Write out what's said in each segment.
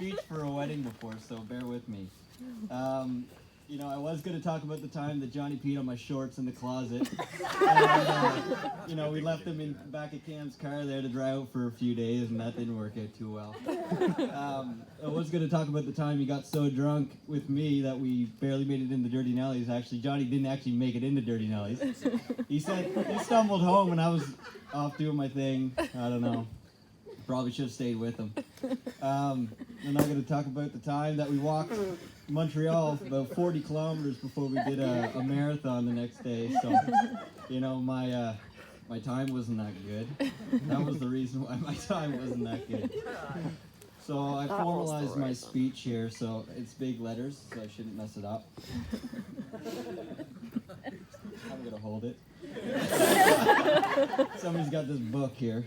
speech for a wedding before, so bear with me. I was going to talk about the time that Johnny peed on my shorts in the closet. And, we left them in back of Cam's car there to dry out for a few days, and that didn't work out too well. I was going to talk about the time he got so drunk with me that we barely made it into Dirty Nellies. Actually, Johnny didn't actually make it into Dirty Nellies. He said he stumbled home and I was off doing my thing. I don't know. Probably should have stayed with him. I'm not going to talk about the time that we walked Montreal about 40 kilometers before we did a marathon the next day. So, my time wasn't that good. That was the reason why my time wasn't that good. So I formalized my speech here, so it's big letters, so I shouldn't mess it up. I'm going to hold it. Somebody's got this book here.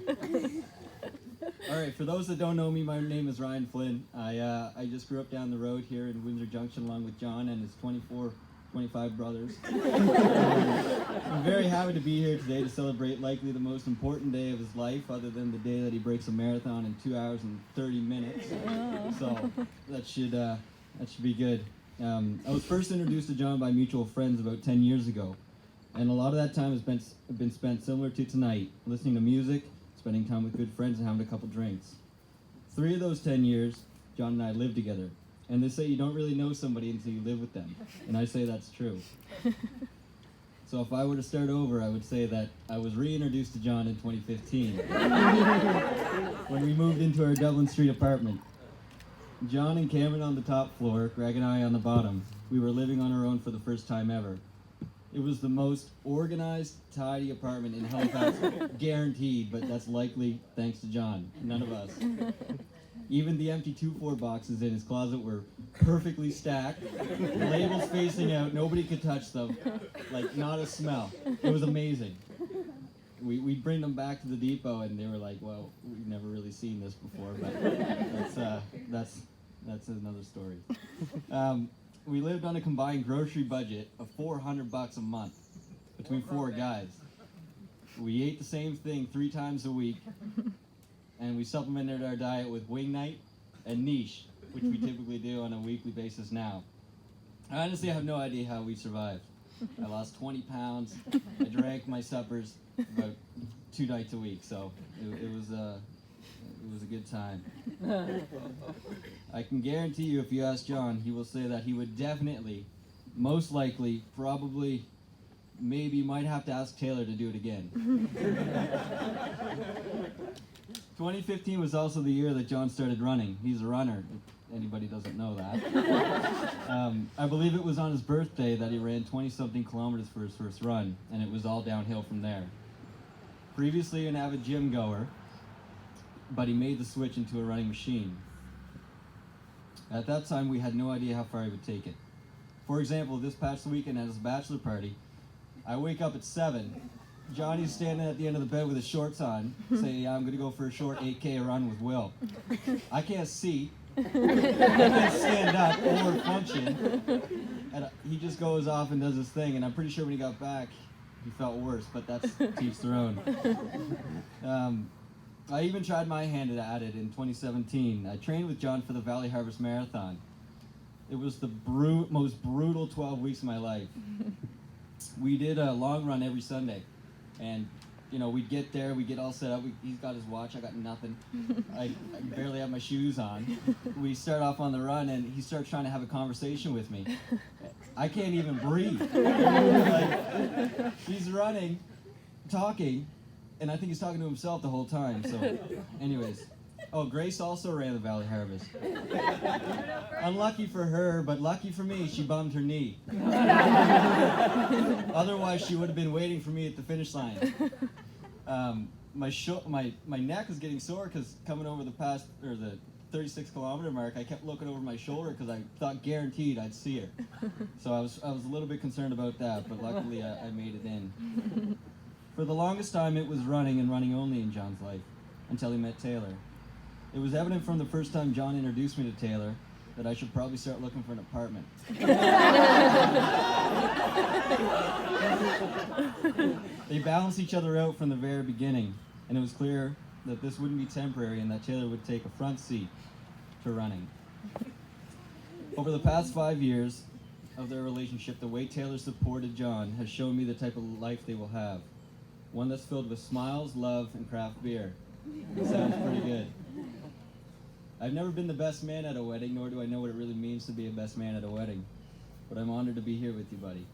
All right, for those that don't know me, my name is Ryan Flynn. I just grew up down the road here in Windsor Junction along with John and his 25 brothers. I'm very happy to be here today to celebrate likely the most important day of his life, other than the day that he breaks a marathon in 2 hours and 30 minutes. So that should be good. I was first introduced to John by mutual friends about 10 years ago, and a lot of that time has been spent similar to tonight, listening to music, spending time with good friends, and having a couple drinks. 3 of those 10 years, John and I lived together. And they say you don't really know somebody until you live with them. And I say that's true. So if I were to start over, I would say that I was reintroduced to John in 2015 when we moved into our Dublin Street apartment. John and Cameron on the top floor, Greg and I on the bottom. We were living on our own for the first time ever. It was the most organized, tidy apartment in Halifax, guaranteed, but that's likely thanks to John, none of us. Even the empty 2-4 boxes in his closet were perfectly stacked, labels facing out, nobody could touch them, like not a smell. It was amazing. We'd bring them back to the depot and they were like, well, we've never really seen this before, but that's another story. We lived on a combined grocery budget of $400 a month between 4 guys. We ate the same thing 3 times a week, and we supplemented our diet with wing night and niche, which we typically do on a weekly basis now. I honestly have no idea how we survived. I lost 20 pounds. I drank my suppers about 2 nights a week, so it was a good time. I can guarantee you, if you ask John, he will say that he would definitely, most likely, probably, maybe might have to ask Taylor to do it again. 2015 was also the year that John started running. He's a runner, if anybody doesn't know that. I believe it was on his birthday that he ran 20-something kilometers for his first run, and it was all downhill from there. Previously an avid gym goer, but he made the switch into a running machine. At that time, we had no idea how far he would take it. For example, this past weekend at his bachelor party, I wake up at 7. Johnny's standing at the end of the bed with his shorts on, saying, yeah, I'm going to go for a short 8K run with Will. I can't see. I can't stand up or function. And he just goes off and does his thing, and I'm pretty sure when he got back, he felt worse, but that's each their own. I even tried my hand at it in 2017. I trained with John for the Valley Harvest Marathon. It was the most brutal 12 weeks of my life. We did a long run every Sunday. And, we'd get there, we'd get all set up. He's got his watch, I got nothing. I barely have my shoes on. We start off on the run, and he starts trying to have a conversation with me. I can't even breathe. He's running, talking, and I think he's talking to himself the whole time. So, anyways. Oh, Grace also ran the Valley Harvest. Unlucky for her, but lucky for me, she bummed her knee. Otherwise, she would have been waiting for me at the finish line. My neck was getting sore because coming over the 36-kilometer mark, I kept looking over my shoulder because I thought guaranteed I'd see her. So I was a little bit concerned about that, but luckily I made it in. For the longest time, it was running and running only in John's life, until he met Taylor. It was evident from the first time John introduced me to Taylor that I should probably start looking for an apartment. They balanced each other out from the very beginning, and it was clear that this wouldn't be temporary and that Taylor would take a front seat to running. Over the past 5 years of their relationship, the way Taylor supported John has shown me the type of life they will have. One that's filled with smiles, love, and craft beer. Sounds pretty good. I've never been the best man at a wedding, nor do I know what it really means to be a best man at a wedding. But I'm honored to be here with you, buddy.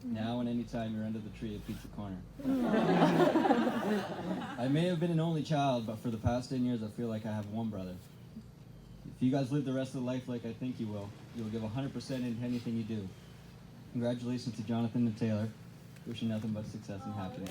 Now and anytime you're under the tree at Pizza Corner. I may have been an only child, but for the past 10 years I feel like I have one brother. If you guys live the rest of the life like I think you will give 100% in anything you do. Congratulations to Jonathan and Taylor. Wishing nothing but success and happiness.